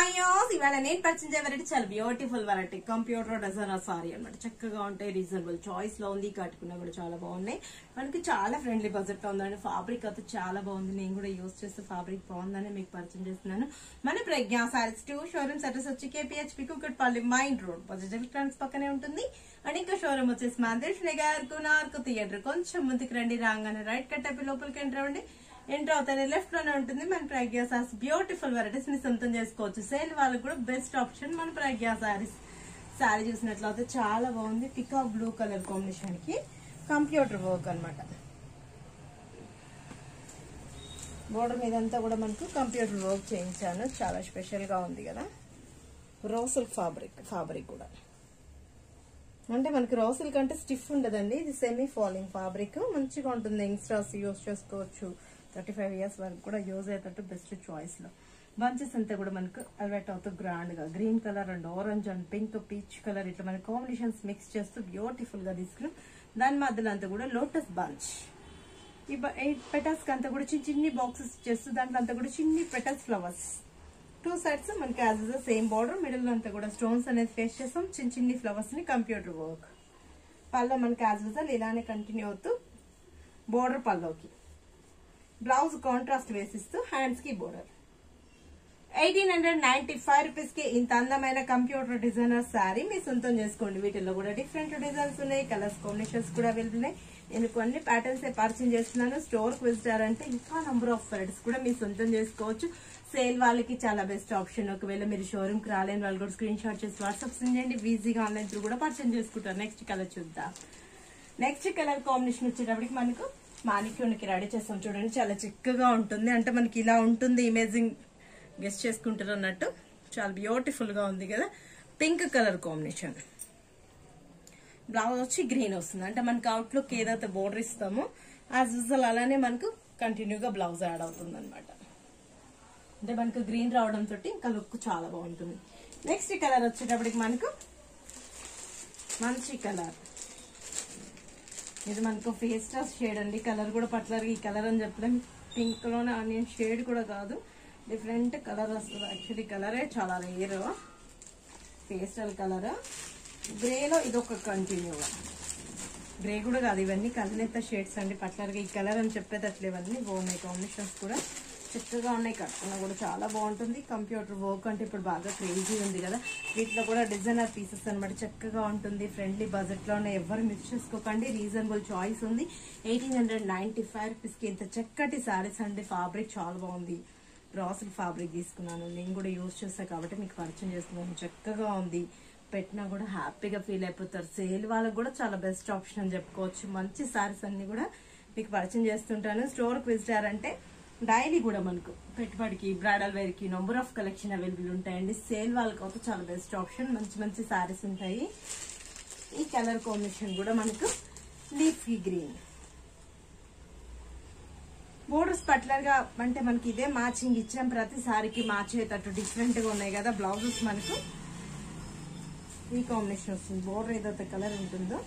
హాయోస్ ఇవాళ నేను పరిచయం వెరైటీ చాలా beautiful variety computer designer sorry అన్నమాట. చక్కగా ఉంటాయి, రీజనబుల్ చాయిస్ లో ఉంది, కట్టుకున్నా కూడా చాలా బాగున్నాయి. మనకి చాలా ఫ్రెండ్లీ బడ్జెట్ లో ఉందండి. ఫ్యాబ్రిక్ అయితే చాలా బాగుంది, నేను కూడా యూజ్ చేస్తే ఫ్యాబ్రిక్ బాగుందని మీకు పరిచయం చేస్తున్నాను. మన ప్రజ్ఞా సారీస్ 2 షోరూమ్స్ అడ్రస్ వచ్చి KPHP Kukatpally mine road Bajaj electronics పక్కనే ఉంటుంది. అండ్ ఇంకా షోరూమ్ వచ్చేసి మందేష్ నగర్ కునార్కు థియేటర్ కొంచెం ముందుకు రండి, రాగానే రైట్ కట్ అయిపోయి లోపలికి ఎంటర్ అవ్వండి. ఎంటర్ అవుతానే లెఫ్ట్ లోనే ఉంటుంది మన ప్రజ్ఞా సారీస్. బ్యూటిఫుల్ వెరైటీస్ ని సొంతం చేసుకోవచ్చు. సేల్ వాళ్ళకి కూడా బెస్ట్ ఆప్షన్ మన ప్రజ్ఞా సారీస్. సారీ చూసినట్లయితే చాలా బాగుంది, పికాక్ బ్లూ కలర్ కాంబినేషన్ కి కంప్యూటర్ వర్క్ అనమాట. బోర్డర్ మీద అంతా కూడా మనకు కంప్యూటర్ వర్క్ చేయించాను, చాలా స్పెషల్ గా ఉంది కదా. రోసిల్ ఫ్యాబ్రిక్ కూడా అంటే మనకి రోసిల్ కంటే స్టిఫ్ ఉండదండి, ఇది సెమీ ఫాలింగ్ ఫ్యాబ్రిక్. మంచిగా ఉంటుంది, యంగ్స్టర్స్ యూజ్ చేసుకోవచ్చు. 35 ఇయర్స్ వరకు కూడా యూజ్ అయ్యేటట్టు బెస్ట్ చాయిస్ లో. బంచెస్ అంతా కూడా మనకు అలవాట్ అవుతూ గ్రాండ్ గా green colour and orange and pink peach colour ఇట్లా మన కాంబినేషన్స్ మిక్స్ చేస్తూ బ్యూటిఫుల్ గా తీసుకున్నాం. దాని మధ్యలో అంతా కూడా లోటస్ బంచ్, ఈ పెటల్స్ అంతా కూడా చిన్ని బాక్సెస్ చేస్తూ దాంట్లో అంతా కూడా చిన్ని పెటల్స్ ఫ్లవర్స్. 2 సైడ్స్ మనకి యాజ్ సేమ్ బార్డర్, మిడిల్ అంతా కూడా స్టోన్స్ అనేది ఫేస్ చేస్తాం. చిన్ని ఫ్లవర్స్ ని కంప్యూటర్ వర్క్. పల్లో మనకి యాజ్ ఇలానే కంటిన్యూ అవుతూ బోర్డర్ పల్లోకి బ్లౌజ్ కాంట్రాస్ట్ వేసిస్తూ హ్యాండ్స్ కి బోర్డర్. 1895 రూపీస్ కి ఇంత అందమైన కంప్యూటర్ డిజైనర్ శారీ మీ సొంతం చేసుకోండి. వీటిల్లో కూడా డిఫరెంట్ డిజైన్స్ ఉన్నాయి, కలర్స్ కాంబినేషన్స్ కూడా అవైలబుల్ ఉన్నాయి. నేను కొన్ని ప్యాటర్న్స్ పరిచయం చేస్తున్నాను. స్టోర్ కి విజిటర్ అంటే ఇంకా నంబర్ ఆఫ్ వెరైటీస్ కూడా మీ సొంతం చేసుకోవచ్చు. సేల్ వాళ్ళకి చాలా బెస్ట్ ఆప్షన్. ఒకవేళ మీరు షోరూమ్ కి రాలేని వాళ్ళు కూడా స్క్రీన్ షాట్ చేసి వాట్సాప్ సెండ్ చేయండి, ఈజీగా ఆన్లైన్ త్రూ కూడా పర్చేజ్ చేసుకుంటారు. నెక్స్ట్ కలర్ చూద్దాం. నెక్స్ట్ కలర్ కాంబినేషన్ వచ్చేటప్పటికి మనకు మానిక్యూర్కి రెడీ చేస్తాం. చూడండి చాలా చిక్కగా ఉంటుంది, అంటే మనకి ఇలా ఉంటుంది. ఇమేజింగ్ గెస్ట్ చేసుకుంటారు అన్నట్టు చాలా బ్యూటిఫుల్ గా ఉంది కదా. పింక్ కలర్ కాంబినేషన్, బ్లౌజ్ వచ్చి గ్రీన్ వస్తుంది. అంటే మనకి అవుట్ లుక్ ఏదైతే బోర్డర్ ఇస్తామో యాజ్ యూజువల్ అలానే మనకు కంటిన్యూగా బ్లౌజ్ యాడ్ అవుతుంది అనమాట. అంటే మనకు గ్రీన్ రావడం తోటి ఇంకా లుక్ చాలా బాగుంటుంది. నెక్స్ట్ కలర్ వచ్చేటప్పటికి మనకు మంచి కలర్, ఇది మనకు పేస్టల్ షేడ్ అండి. కలర్ కూడా పర్టికులర్ ఈ కలర్ అని చెప్పలేం, పింక్ లోనే ఆనియన్ షేడ్ కూడా కాదు, డిఫరెంట్ కలర్ వస్తుంది. యాక్చువల్లీ కలరే చాలా రేర్, పేస్టల్ కలర్. గ్రేలో ఇదొక కంటిన్యూగా, గ్రే కూడా కాదు, ఇవన్నీ కలనేత షేడ్స్ అండి. పర్టికులర్గా ఈ కలర్ అని చెప్పేటట్లు ఇవన్నీ బాగున్నాయి, కాంబినేషన్స్ కూడా చక్కగా ఉన్నాయి. కట్టుకున్నా కూడా చాలా బాగుంటుంది. కంప్యూటర్ వర్క్ అంటే ఇప్పుడు బాగా క్రేజీ ఉంది కదా. వీటిలో కూడా డిజైనర్ పీసెస్ అనమాట, చక్కగా ఉంటుంది. ఫ్రెండ్లీ బడ్జెట్ లోనే ఎవరు మిస్ చేసుకోకండి, రీజనబుల్ చాయిస్ ఉంది. 1895 రూపీస్ కి ఇంత చక్కటి సారీస్ అండి. ఫ్యాబ్రిక్ చాలా బాగుంది, రాసిల్ ఫ్యాబ్రిక్ తీసుకున్నాను, నేను కూడా యూజ్ చేస్తాను కాబట్టి మీకు పరిచయం చేస్తున్నాను. చక్కగా ఉంది, పెట్టినా కూడా హ్యాపీగా ఫీల్ అయిపోతారు. సేల్ వాళ్ళకి కూడా చాలా బెస్ట్ ఆప్షన్ అని చెప్పుకోవచ్చు. మంచి సారీస్ అన్ని కూడా మీకు పరిచయం చేస్తుంటాను. స్టోర్కి విజిటర్ అంటే డైలీ కూడా మనకు పెట్టుబడికి బ్రైడల్ వేర్ కి నంబర్ ఆఫ్ కలెక్షన్ అవైలబుల్ ఉంటాయండి. సేల్ వాళ్ళకి అయితే చాలా బెస్ట్ ఆప్షన్. మంచి మంచి సారీస్ ఉంటాయి. ఈ కలర్ కాంబినేషన్ కూడా మనకు లీఫీ గ్రీన్, బోర్డర్స్ పర్టికులర్ గా అంటే మనకి ఇదే మ్యాచింగ్ ఇచ్చాం. ప్రతి సారీకి మ్యాచ్ అయ్యేటట్టు డిఫరెంట్ గా ఉన్నాయి కదా. బ్లౌజెస్ మనకు ఈ కాంబినేషన్ వస్తుంది. బోర్డర్ ఏదైతే కలర్ ఉంటుందో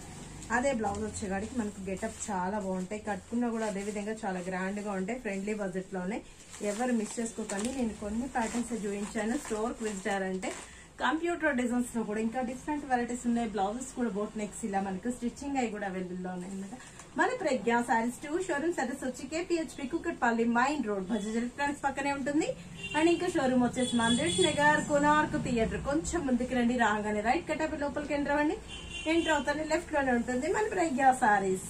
అదే బ్లౌజ్ వచ్చేవాడికి మనకు గెటప్ చాలా బాగుంటాయి. కట్టుకున్నా కూడా అదే విధంగా చాలా గ్రాండ్ గా ఉంటాయి. ఫ్రెండ్లీ బడ్జెట్ లోనే ఎవరు మిస్ చేసుకోకండి. నేను కొన్ని ప్యాటర్న్స్ చూపించాను. స్టోర్ కి విజిటర్ అంటే కంప్యూటర్ డిజైన్స్ లో కూడా ఇంకా డిఫరెంట్ వెరైటీస్ ఉన్నాయి. బ్లౌజెస్ కూడా బోట్ నెక్స్ ఇలా మనకు స్టిచ్చింగ్ అవి కూడా అవైలబుల్ లో ఉన్నాయి అనమాట. మన ప్రజ్ఞా సారీస్ 2 షోరూమ్స్ అడ్రస్ వచ్చి KPHP Kukatpally mine road Bajaj electronics పక్కనే ఉంటుంది. అండ్ ఇంకా షోరూమ్ వచ్చేసి మందేష్ నగర్ కునార్కు థియేటర్ కొంచెం ముందుకు రండి, రాగానే రైట్ కట్ అయిపోయి లోపలికి ఎంటర్ అవ్వండి. ఎంటర్ అవుతానే లెఫ్ట్ లోనే ఉంటుంది మన ప్రజ్ఞా సారీస్.